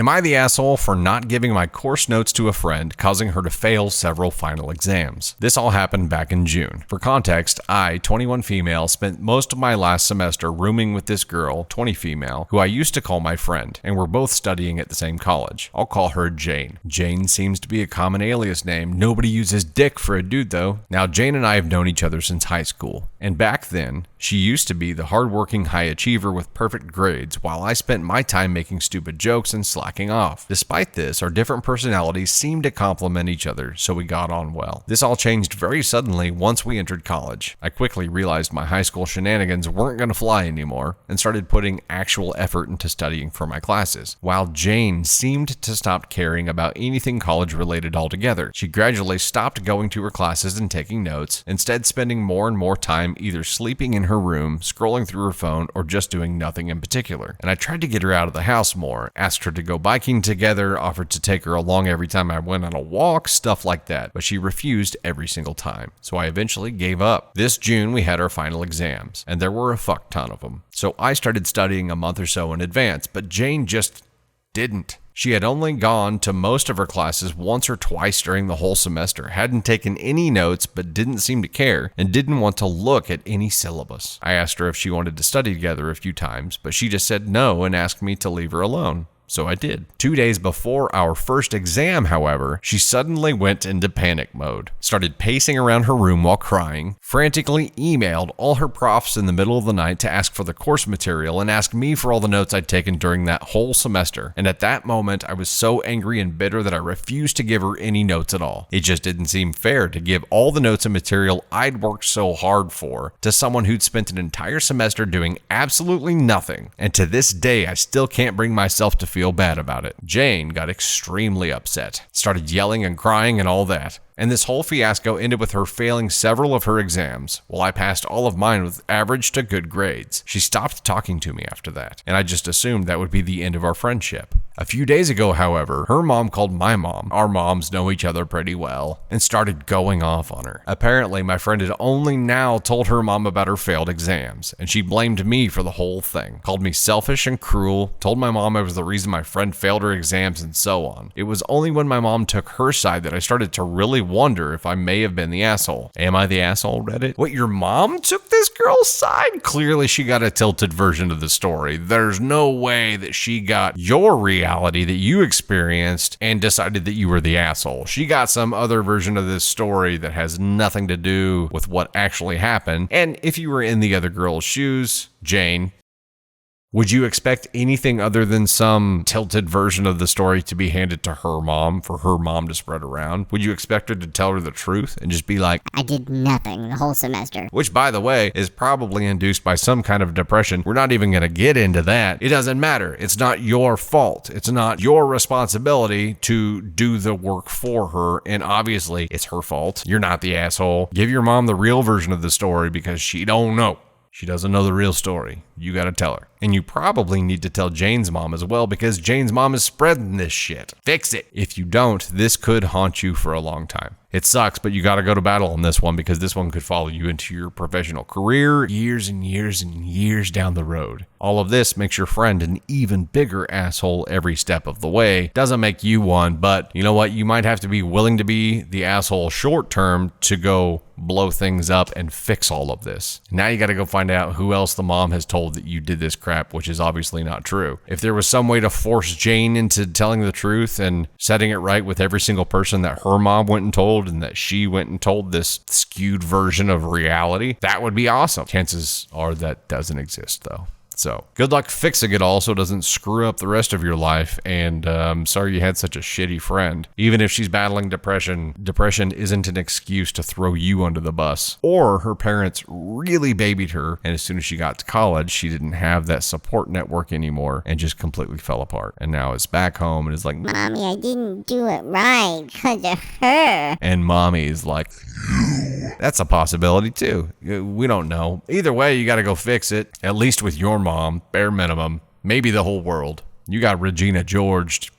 Am I the asshole for not giving my course notes to a friend, causing her to fail several final exams? This all happened back in June. For context, I, 21 female, spent most of my last semester rooming with this girl, 20 female, who I used to call my friend, and we're both studying at the same college. I'll call her Jane. Jane seems to be a common alias name. Nobody uses Dick for a dude though. Now Jane and I have known each other since high school, and back then, she used to be the hardworking high achiever with perfect grades, while I spent my time making stupid jokes and slacking off. Despite this, our different personalities seemed to complement each other, so we got on well. This all changed very suddenly once we entered college. I quickly realized my high school shenanigans weren't going to fly anymore, and started putting actual effort into studying for my classes, while Jane seemed to stop caring about anything college related altogether. She gradually stopped going to her classes and taking notes, instead spending more and more time either sleeping in her room, scrolling through her phone, or just doing nothing in particular. And I tried to get her out of the house more, asked her to go biking together, offered to take her along every time I went on a walk, stuff like that, but she refused every single time. So I eventually gave up. This June we had our final exams, and there were a fuck ton of them. So I started studying a month or so in advance, but Jane just didn't. She had only gone to most of her classes once or twice during the whole semester, hadn't taken any notes but didn't seem to care, and didn't want to look at any syllabus. I asked her if she wanted to study together a few times, but she just said no and asked me to leave her alone. So I did. 2 days before our first exam, however, she suddenly went into panic mode, started pacing around her room while crying, frantically emailed all her profs in the middle of the night to ask for the course material and ask me for all the notes I'd taken during that whole semester. And at that moment, I was so angry and bitter that I refused to give her any notes at all. It just didn't seem fair to give all the notes and material I'd worked so hard for to someone who'd spent an entire semester doing absolutely nothing. And to this day, I still can't bring myself to feel bad about it. Jane got extremely upset, started yelling and crying and all that. And this whole fiasco ended with her failing several of her exams, while I passed all of mine with average to good grades. She stopped talking to me after that, and I just assumed that would be the end of our friendship. A few days ago, however, her mom called my mom, our moms know each other pretty well, and started going off on her. Apparently, my friend had only now told her mom about her failed exams, and she blamed me for the whole thing. Called me selfish and cruel, told my mom I was the reason my friend failed her exams, and so on. It was only when my mom took her side that I started to really wonder if I may have been the asshole. Am I the asshole, Reddit? What, your mom took this girl's side? Clearly she got a tilted version of the story. There's no way that she got your reality that you experienced and decided that you were the asshole. She got some other version of this story that has nothing to do with what actually happened. And if you were in the other girl's shoes, Jane, would you expect anything other than some tilted version of the story to be handed to her mom for her mom to spread around? Would you expect her to tell her the truth and just be like, I did nothing the whole semester? Which, by the way, is probably induced by some kind of depression. We're not even going to get into that. It doesn't matter. It's not your fault. It's not your responsibility to do the work for her. And obviously, it's her fault. You're not the asshole. Give your mom the real version of the story because she don't know. She doesn't know the real story. You gotta tell her. And you probably need to tell Jane's mom as well because Jane's mom is spreading this shit. Fix it. If you don't, this could haunt you for a long time. It sucks, but you gotta go to battle on this one because this one could follow you into your professional career years and years and years down the road. All of this makes your friend an even bigger asshole every step of the way. Doesn't make you one, but you know what? You might have to be willing to be the asshole short term to go blow things up and fix all of this. Now you gotta go find out who else the mom has told that you did this crap, which is obviously not true. If there was some way to force Jane into telling the truth and setting it right with every single person that her mom went and told and that she went and told this skewed version of reality, that would be awesome. Chances are that doesn't exist though. So good luck fixing it all so it doesn't screw up the rest of your life. And I'm sorry you had such a shitty friend. Even if she's battling depression, depression isn't an excuse to throw you under the bus. Or her parents really babied her, and as soon as she got to college, she didn't have that support network anymore and just completely fell apart. And now it's back home and is like, Mommy, I didn't do it right because of her. And mommy is like, that's a possibility too. We don't know. Either way, you got to go fix it, at least with your mom, bare minimum, maybe the whole world. You got Regina George